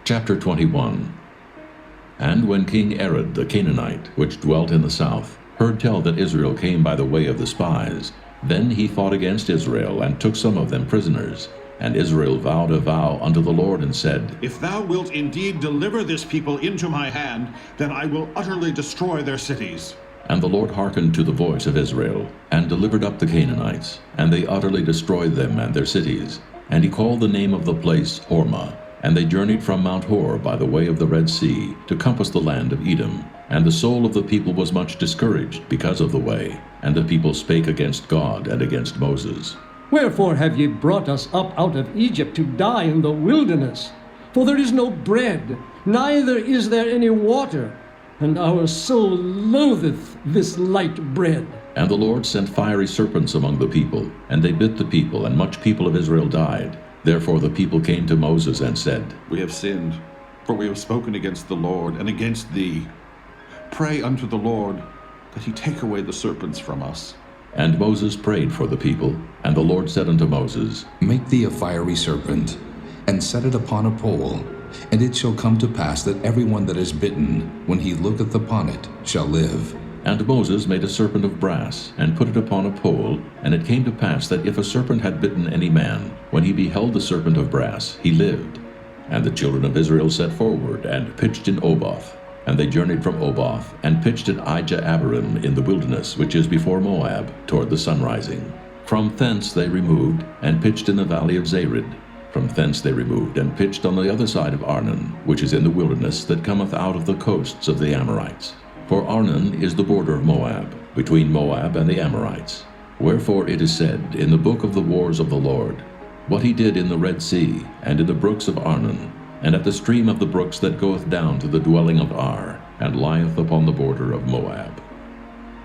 Chapter 21. And when King Arad the Canaanite, which dwelt in the south, heard tell that Israel came by the way of the spies, then he fought against Israel, and took some of them prisoners. And Israel vowed a vow unto the Lord, and said, If thou wilt indeed deliver this people into my hand, then I will utterly destroy their cities. And the Lord hearkened to the voice of Israel, and delivered up the Canaanites, and they utterly destroyed them and their cities. And he called the name of the place Hormah. And they journeyed from Mount Hor by the way of the Red Sea, to compass the land of Edom. And the soul of the people was much discouraged because of the way. And the people spake against God and against Moses. Wherefore have ye brought us up out of Egypt to die in the wilderness? For there is no bread, neither is there any water, and our soul loatheth this light bread. And the Lord sent fiery serpents among the people, and they bit the people, and much people of Israel died. Therefore the people came to Moses and said, We have sinned, for we have spoken against the Lord and against thee. Pray unto the Lord that he take away the serpents from us. And Moses prayed for the people, and the Lord said unto Moses, Make thee a fiery serpent, and set it upon a pole, and it shall come to pass that every one that is bitten, when he looketh upon it, shall live. And Moses made a serpent of brass, and put it upon a pole. And it came to pass that if a serpent had bitten any man, when he beheld the serpent of brass, he lived. And the children of Israel set forward, and pitched in Oboth. And they journeyed from Oboth, and pitched at Ijah-abarim in the wilderness, which is before Moab, toward the sunrising. From thence they removed, and pitched in the valley of Zared. From thence they removed, and pitched on the other side of Arnon, which is in the wilderness that cometh out of the coasts of the Amorites. For Arnon is the border of Moab, between Moab and the Amorites. Wherefore it is said in the book of the wars of the Lord, what he did in the Red Sea, and in the brooks of Arnon, and at the stream of the brooks that goeth down to the dwelling of Ar, and lieth upon the border of Moab.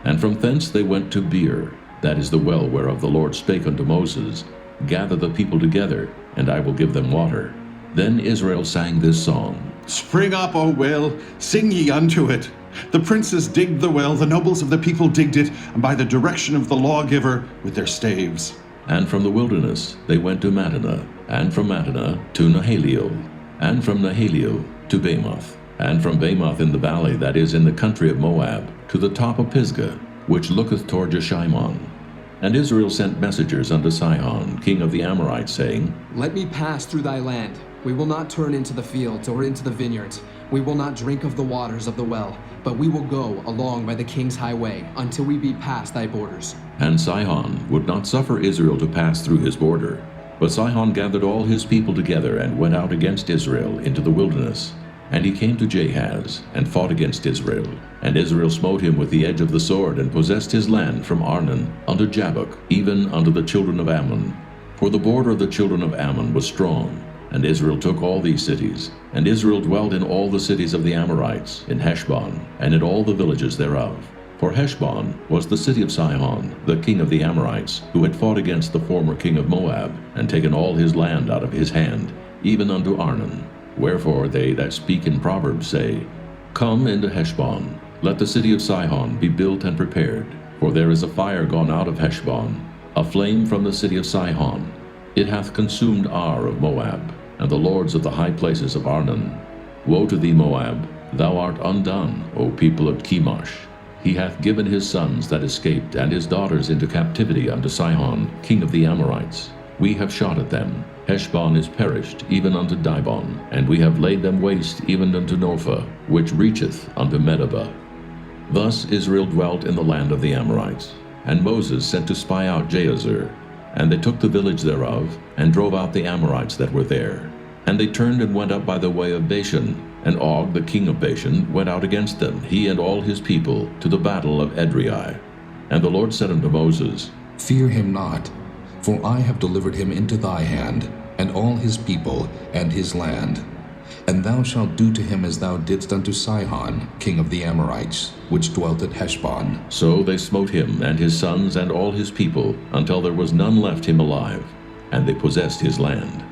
And from thence they went to Beer, that is the well whereof the Lord spake unto Moses, Gather the people together, and I will give them water. Then Israel sang this song, Spring up, O well, sing ye unto it. The princes digged the well, the nobles of the people digged it, and by the direction of the lawgiver with their staves. And from the wilderness they went to Mattanah, and from Mattanah to Nahaliel, and from Nahaliel to Bamoth, and from Bamoth in the valley that is in the country of Moab, to the top of Pisgah, which looketh toward Jeshimon. And Israel sent messengers unto Sihon, king of the Amorites, saying, Let me pass through thy land. We will not turn into the fields or into the vineyards. We will not drink of the waters of the well, but we will go along by the king's highway until we be past thy borders. And Sihon would not suffer Israel to pass through his border. But Sihon gathered all his people together, and went out against Israel into the wilderness. And he came to Jahaz, and fought against Israel. And Israel smote him with the edge of the sword, and possessed his land from Arnon unto Jabbok, even unto the children of Ammon. For the border of the children of Ammon was strong. And Israel took all these cities. And Israel dwelt in all the cities of the Amorites, in Heshbon, and in all the villages thereof. For Heshbon was the city of Sihon, the king of the Amorites, who had fought against the former king of Moab, and taken all his land out of his hand, even unto Arnon. Wherefore they that speak in Proverbs say, Come into Heshbon, let the city of Sihon be built and prepared. For there is a fire gone out of Heshbon, a flame from the city of Sihon. It hath consumed Ar of Moab, and the lords of the high places of Arnon. Woe to thee, Moab! Thou art undone, O people of Chemosh. He hath given his sons that escaped, and his daughters into captivity unto Sihon, king of the Amorites. We have shot at them. Heshbon is perished, even unto Dibon, and we have laid them waste even unto Nophah, which reacheth unto Medeba. Thus Israel dwelt in the land of the Amorites. And Moses sent to spy out Jahazer. And they took the village thereof, and drove out the Amorites that were there. And they turned and went up by the way of Bashan. And Og, the king of Bashan, went out against them, he and all his people, to the battle of Edrei. And the Lord said unto Moses, Fear him not, for I have delivered him into thy hand, and all his people, and his land. And thou shalt do to him as thou didst unto Sihon, king of the Amorites, which dwelt at Heshbon. So they smote him, and his sons, and all his people, until there was none left him alive, and they possessed his land.